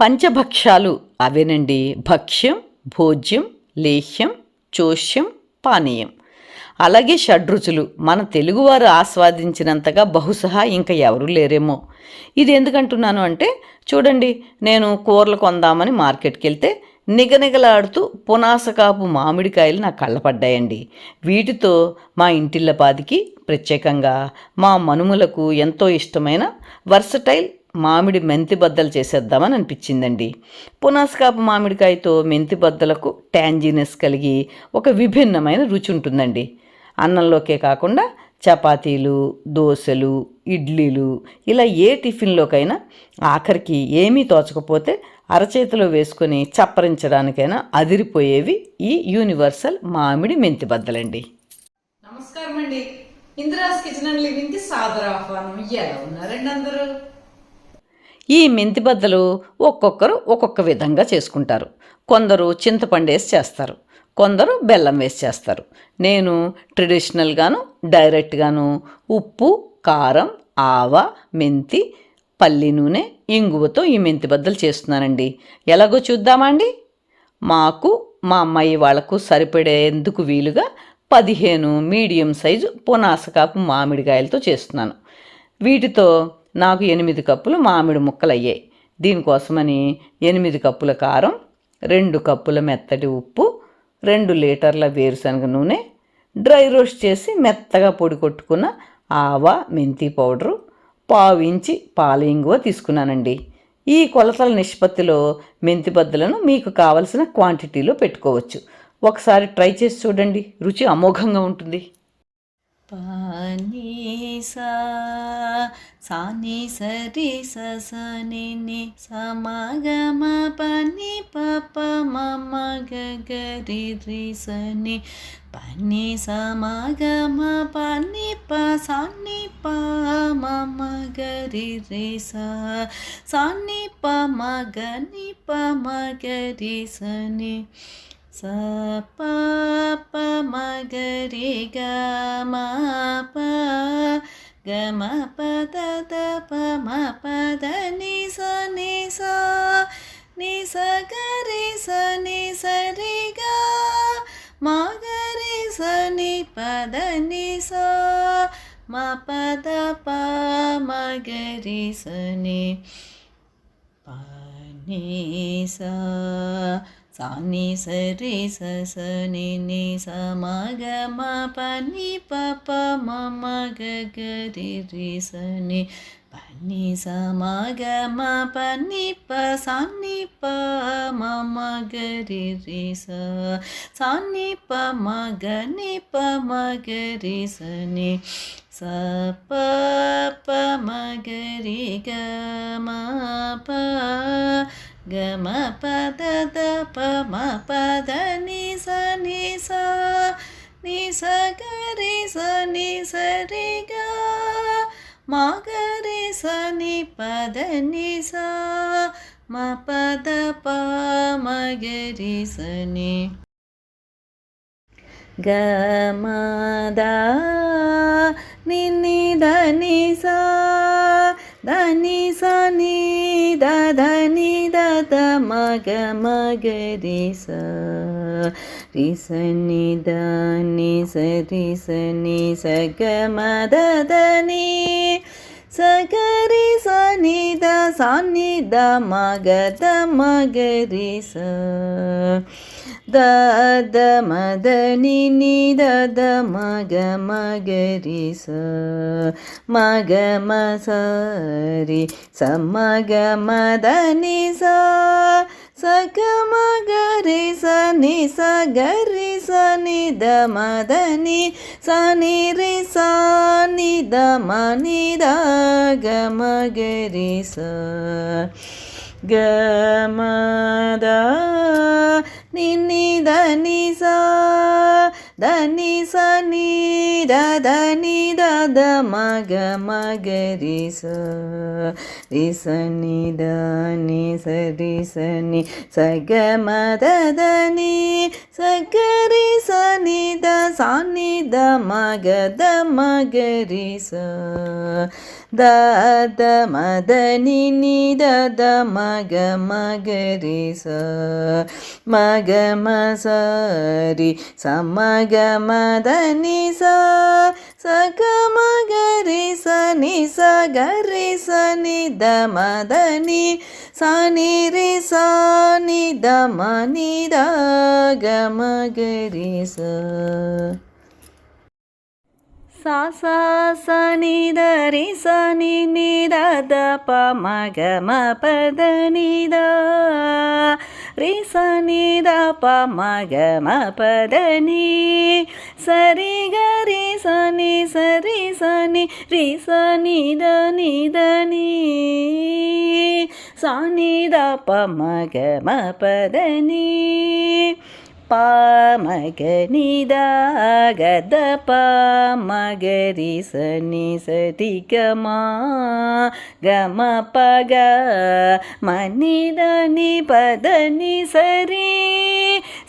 పంచభక్ష్యాలు అవేనండి. భక్ష్యం, భోజ్యం, లేహ్యం, చోష్యం, పానీయం. అలాగే షడ్రుచులు మన తెలుగువారు ఆస్వాదించినంతగా బహుశా ఇంకా ఎవరూ లేరేమో. ఇది ఎందుకంటున్నాను అంటే, చూడండి, నేను కూరలు కొందామని మార్కెట్కి వెళ్తే నిగనిగలాడుతూ పునాసకాపు మామిడికాయలు నా కళ్ళపడ్డాయండి. వీటితో మా ఇంటిల్లపాదికి, ప్రత్యేకంగా మా మనుమలకు ఎంతో ఇష్టమైన వర్సటైల్ మామిడి మెంతి బద్దలు చేసేద్దామని అనిపించిందండి. పునాసకాపు మామిడికాయతో మెంతి బద్దలకు ట్యాంజినెస్ కలిగి ఒక విభిన్నమైన రుచి ఉంటుందండి. అన్నంలోకే కాకుండా చపాతీలు, దోశలు, ఇడ్లీలు, ఇలా ఏ టిఫిన్లోకైనా, ఆఖరికి ఏమీ తోచకపోతే అరచేతిలో వేసుకొని చప్పరించడానికైనా అదిరిపోయేవి ఈ యూనివర్సల్ మామిడి మెంతి బద్దలండి. నమస్కారం అండి. ఇందిరాస్ కిచెన్ అండ్ లివింగ్కి సాదర ఆహ్వానం. ఎలా ఉన్నారండి అందరూ? ఈ మెంతి బద్దలు ఒక్కొక్కరు ఒక్కొక్క విధంగా చేసుకుంటారు. కొందరు చింతపండు వేసి చేస్తారు, కొందరు బెల్లం వేసి చేస్తారు. నేను ట్రెడిషనల్గాను, డైరెక్ట్గాను ఉప్పు, కారం, ఆవ, మెంతి, పల్లి నూనె, ఇంగువతో ఈ మెంతి బద్దలు చేస్తున్నానండి. ఎలాగో చూద్దామా అండి? మాకు, మా అమ్మాయి వాళ్లకు సరిపడేందుకు వీలుగా 15 మీడియం సైజు పునాసకాపు మామిడికాయలతో చేస్తున్నాను. వీటితో నాకు 8 కప్పులు మామిడి ముక్కలు అయ్యాయి. దీనికోసమని 8 కప్పుల కారం, 2 కప్పుల మెత్తటి ఉప్పు, 2 లీటర్ల వేరుశనగ నూనె, డ్రై రోస్ట్ చేసి మెత్తగా పొడి కొట్టుకున్న ఆవ, మెంతి పౌడరు, 1/4 ఇంచి పాల ఇంగువ తీసుకున్నానండి. ఈ కొలతల నిష్పత్తిలో మెంతి బద్దలను మీకు కావలసిన క్వాంటిటీలో పెట్టుకోవచ్చు. ఒకసారి ట్రై చేసి చూడండి, రుచి అమోఘంగా ఉంటుంది. పనీసా సాని సరి సని సమగమ పని పప మమ గరి రి సని పని సమగమ పని ప సాని ప మమ గరి రి సాని ప మగని ప మగరి సని స ప ప మగరి గ మ ప గ మ ప ద ద ప మ ప ద ని స ని స గ రి స ని స రి గ మ గ రి స ని ప ద ని స మ ప ద ప మ గ రి స ని ప ని స సాని సరి సని ని సమగ మ పని పప మమ గరి రి సని పని సమగ మ పని ప సాని ప మమ గరి రి సాని ప మగని ప మగరి సని స ప ప మగరి గ మ ప గ మ ప ద ద ప మ ప ద ని స గ రి స ని స రి గ మ గ రి స ని ప ద ని స మ ప ద ప మ గ రి స ని గ మ ద ని ని ద ని స ద ని స ని ద ధ ని ద ద మ గ మ గ రి స ని ద ని స రి స ని స గ మ ద ద ని స గ రి స ని ద స ని ద మ గ ద మ గ రి స ద ద మ ద ని ని ద ద మ గ మ గ రి స మ గ మ స రి స మ గ మ ద ని స స గ మ గ రి స ని స గ రి స ని ద మ ద ని స ని రి స ని ద మ ని ద గ మ గ రి స గ మ ద ని ని ద ని స ద ని స ని ద ద ని ద ద మ గ మ గ రి స రి స ని ద ని స రి స ని స గ మ ద ద ని స గ రి స ని ద స ని ద మ గ ద మ గ రి స ద మదని ని ద మగ మగరి స మగ మసరి సమగ మదని స సగ మగరి స ని స గరి స ని ద మదని సని రి స ని ద మని ద గ మగరి స సా సా స ని ద రి స ని ని ద ద ప మ గ మ ప ద ని ద రి స ని ద ప మ గ మ ప ద ని స రి గ రి స ని స రి స ని రి స ని ద ని ద ని స ని ద ప మ గ మ ప ద ని ప మగ ని ద గ ద ప మగ రి స ని స రి గ మ గ మ ప గ మ ని ద ని ప ద ని స రి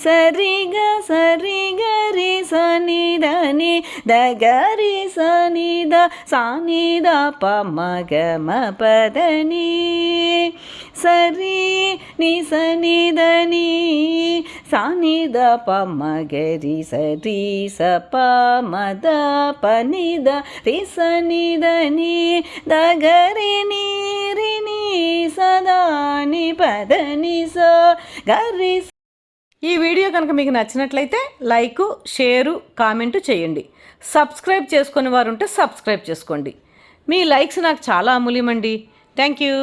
స రి గ స రి గ రి స ని ద ని ద గ రి స ని ద స ని ద ప మ గ మ ప ద ని స రి ని స ని ద ని స ని ద ప మ గ రి స రి స ప మ ద ప ని ద రి స ని ద ని ద గ రి ని రి ని స ద ని ప ద ని స గ రి. ఈ వీడియో కనుక మీకు నచ్చినట్లయితే లైకు, షేరు, కామెంటు చేయండి. సబ్స్క్రైబ్ చేసుకునే వారు ఉంటే సబ్స్క్రైబ్ చేసుకోండి. మీ లైక్స్ నాకు చాలా అమూల్యమండి. Thank you.